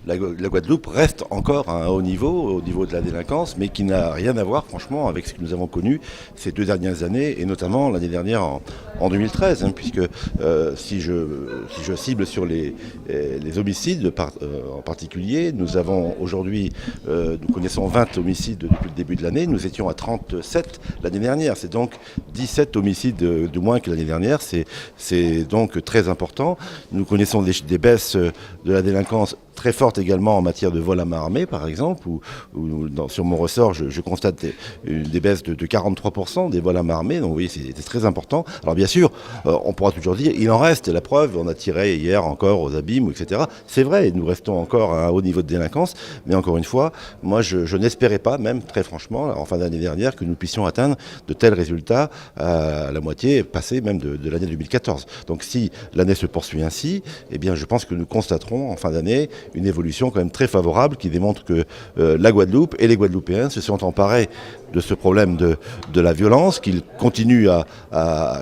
la Guadeloupe reste encore à un haut niveau, au niveau de la délinquance, mais qui n'a rien à voir franchement avec ce que nous avons connu ces 2 dernières années, et notamment l'année dernière en 2013, puisque si je cible sur les homicides en particulier, nous avons aujourd'hui, nous connaissons 20 homicides depuis le début de l'année, nous étions à 37 l'année dernière, c'est donc 17 homicides de moins que l'année dernière, c'est donc très important. Nous connaissons des baisses de la délinquance très fortes également en matière de vol à main armée, par exemple, sur mon ressort, je constate des baisses de 43% des vols à main armée, donc vous voyez, c'est très important. Alors bien sûr, on pourra toujours dire, il en reste, la preuve, on a tiré hier encore aux abîmes, etc. C'est vrai, nous restons encore à un haut niveau de délinquance, mais encore une fois, moi je n'espérais pas, même très franchement, en fin d'année dernière, que nous puissions atteindre de tels résultats à la moitié passée même de l'année 2014. Donc si l'année se poursuit ainsi, eh bien je pense que nous constaterons en fin d'année une évolution quand même très favorable qui démontre que la Guadeloupe et les Guadeloupéens se sont emparés de ce problème de la violence, qu'ils continuent à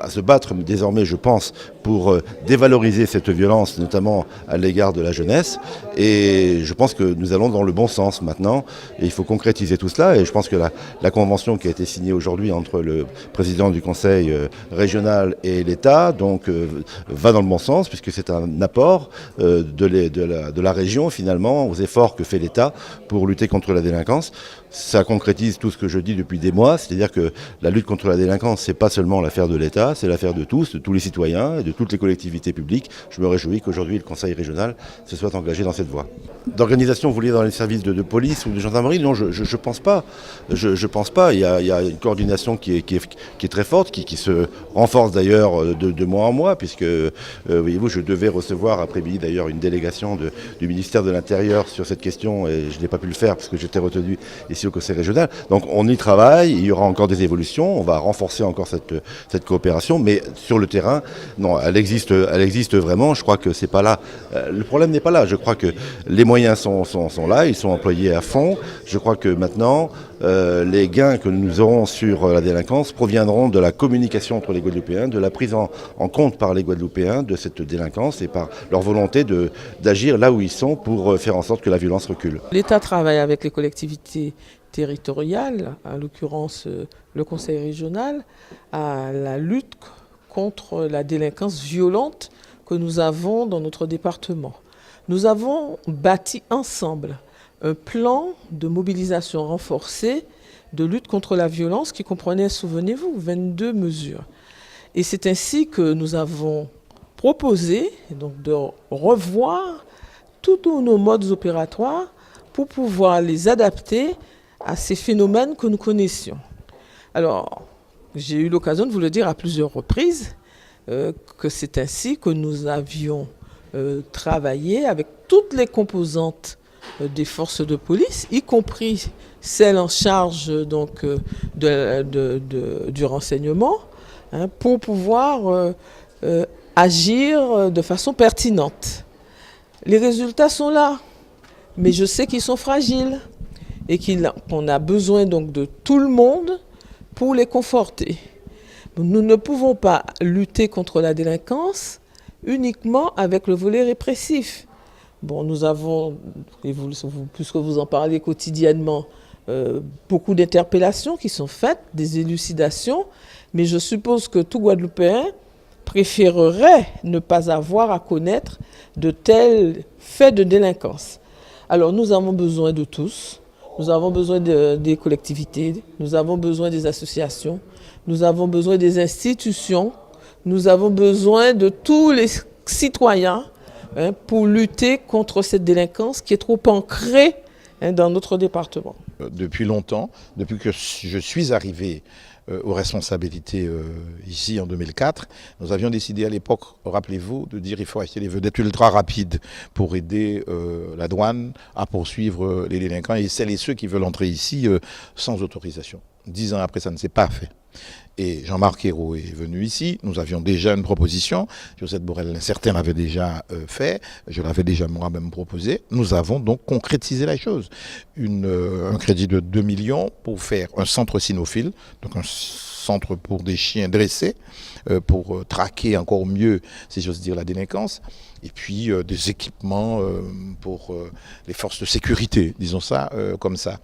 se battre désormais, je pense, pour dévaloriser cette violence, notamment à l'égard de la jeunesse. Et je pense que nous allons dans le bon sens maintenant. Et il faut concrétiser tout cela. Et je pense que la convention qui a été signée aujourd'hui entre le président du conseil régional et l'État donc, va dans le bon sens, puisque c'est un apport de la région, finalement, aux efforts que fait l'État pour lutter contre la délinquance. Ça concrétise tout ce que je dis depuis des mois, c'est-à-dire que la lutte contre la délinquance, c'est pas seulement l'affaire de l'État, c'est l'affaire de tous les citoyens et de toutes les collectivités publiques. Je me réjouis qu'aujourd'hui le Conseil régional se soit engagé dans cette voie. D'organisation, vous voulez dans les services de police ou de gendarmerie? Non, je pense pas. Je pense pas. Il y a une coordination qui est très forte, qui se renforce d'ailleurs de mois en mois, puisque voyez-vous, je devais recevoir après-midi d'ailleurs une délégation du ministère de l'Intérieur sur cette question et je n'ai pas pu le faire parce que j'étais retenu ici au Conseil régional. Donc on y travaille, il y aura encore des évolutions, on va renforcer encore cette coopération, mais sur le terrain, non, elle existe vraiment. Je crois que c'est pas là. Le problème n'est pas là. Je crois que les moyens sont là, ils sont employés à fond. Je crois que maintenant, les gains que nous aurons sur la délinquance proviendront de la communication entre les Guadeloupéens, de la prise en compte par les Guadeloupéens de cette délinquance et par leur volonté d'agir là où ils sont pour faire en sorte que la violence recule. L'État travaille avec les collectivités territoriales, en l'occurrence le Conseil régional, à la lutte contre la délinquance violente que nous avons dans notre département. Nous avons bâti ensemble un plan de mobilisation renforcée de lutte contre la violence qui comprenait, souvenez-vous, 22 mesures. Et c'est ainsi que nous avons proposé donc, de revoir tous nos modes opératoires pour pouvoir les adapter à ces phénomènes que nous connaissions. Alors, j'ai eu l'occasion de vous le dire à plusieurs reprises, que c'est ainsi que nous avions travaillé avec toutes les composantes des forces de police, y compris celles en charge donc, du renseignement, pour pouvoir agir de façon pertinente. Les résultats sont là, mais je sais qu'ils sont fragiles et qu'on a besoin donc de tout le monde pour les conforter. Nous ne pouvons pas lutter contre la délinquance uniquement avec le volet répressif. Bon, nous avons, puisque vous en parlez quotidiennement, beaucoup d'interpellations qui sont faites, des élucidations, mais je suppose que tout Guadeloupéen préférerait ne pas avoir à connaître de tels faits de délinquance. Alors nous avons besoin de tous, nous avons besoin des collectivités, nous avons besoin des associations, nous avons besoin des institutions, nous avons besoin de tous les citoyens pour lutter contre cette délinquance qui est trop ancrée dans notre département. Depuis longtemps, depuis que je suis arrivé aux responsabilités ici en 2004, nous avions décidé à l'époque, rappelez-vous, de dire qu'il faut acheter des vedettes ultra rapides pour aider la douane à poursuivre les délinquants et celles et ceux qui veulent entrer ici sans autorisation. 10 ans après, ça ne s'est pas fait. et Jean-Marc Ayrault est venu ici, nous avions déjà une proposition. Josette Borrell, certains l'avaient déjà fait, je l'avais déjà moi-même proposé. Nous avons donc concrétisé la chose. Un crédit de 2 millions pour faire un centre cynophile, donc un centre pour des chiens dressés, pour traquer encore mieux, si j'ose dire, la délinquance. Et puis des équipements pour les forces de sécurité, disons ça comme ça.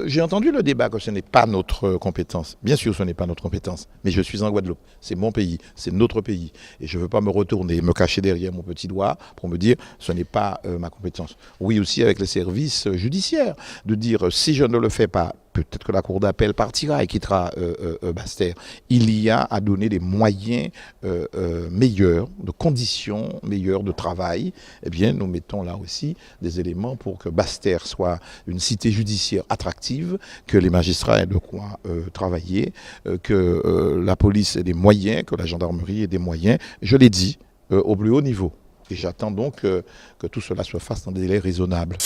J'ai entendu le débat que ce n'est pas notre compétence. Bien sûr, ce n'est pas notre compétence, mais je suis en Guadeloupe. C'est mon pays, c'est notre pays. Et je ne veux pas me retourner, me cacher derrière mon petit doigt pour me dire ce n'est pas ma compétence. Oui, aussi avec les services judiciaires, de dire si je ne le fais pas, peut-être que la cour d'appel partira et quittera Basse-Terre. Il y a à donner des moyens meilleurs, de conditions meilleures de travail. Eh bien, nous mettons là aussi des éléments pour que Basse-Terre soit une cité judiciaire attractive, que les magistrats aient de quoi travailler, que la police ait des moyens, que la gendarmerie ait des moyens. Je l'ai dit, au plus haut niveau. Et j'attends donc que tout cela se fasse dans des délais raisonnables.